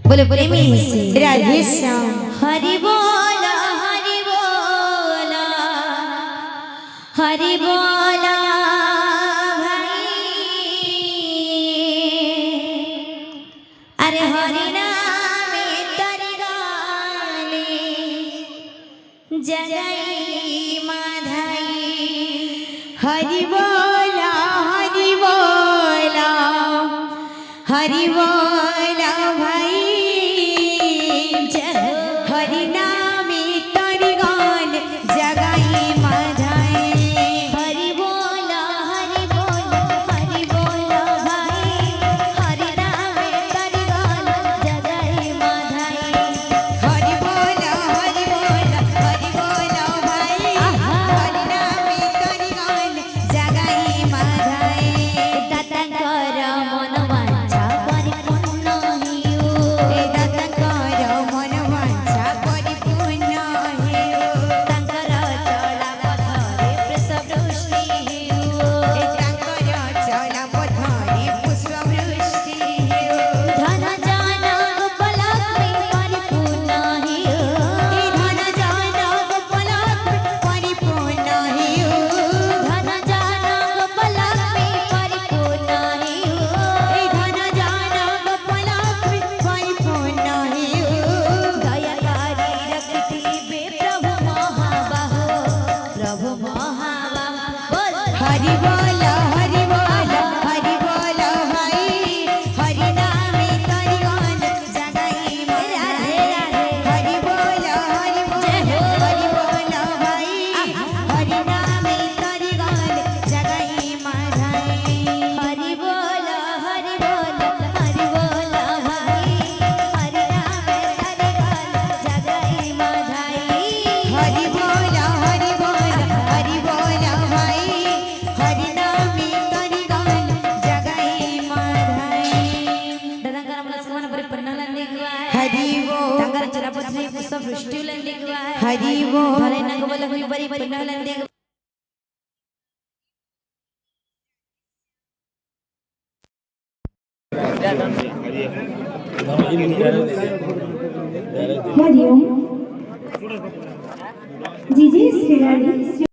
बोले प्रेमी से राधे श्याम। हरि बोला हरि बोला हरि बोला भाई। अरे हरि नाम तेरी गाली जगई माधाई। हरि बोला हरि बोला हरि बोला भाई। हरि नाम तेरी गाल जगाई माधाई। हरि बोला हरि बोला हरि बोला भाई। हरि नाम तेरी गाल जगई माधाई। हरि बोला हरि बोला हरि बोला भाई। हरि नाम तेरी गाल जगाई माधाई। दातांकर मन वांछा परिपूर्ण हियो। दातांकर मन वांछा परिपूर्ण हेउ। तांकर चला पथरे पुष्पवृष्टि हियो। तांकर चला पथरे पुष्पवृष्टि हेउ। धन जन गोपलक्ष्मी परिपूर्ण हियो। धन जन गोपलक्ष्मी परिपूर्ण हेउ। धन जन गोपलक्ष्मी परिपूर्ण हियो। धन जन गोपलक्ष्मी परिपूर्ण हेउ। दयाकारी रखिथिबे प्रभु महाबाहो। प्रभु महाबाहो बोल हरि बोला हरि बोला हरि बोला भाई। हरि नाम तेरी गाल जगाई माधाई। हरि बोला हरि बोला हरि बोला भाई। हरि नाम तेरी गाल जगाई माधाई। हरि बोला हरि बोला हरि बोला भाई। हरि नाम तेरी गाल जगाई माधाई। हरि बोला हरि बोला हरि बोला भाई। हरि नाम तेरी गाल जगाई माधाई। दादांकर मला समान परिपूर्ण निघवाय। हरि बोल तांकर चरापथरी पुष्पवृष्टि निघवाय। हरि बोल धरे नगवलक्ष्मी परिपूर्ण निघवाय। हरिओम जीजे श्रीराणी।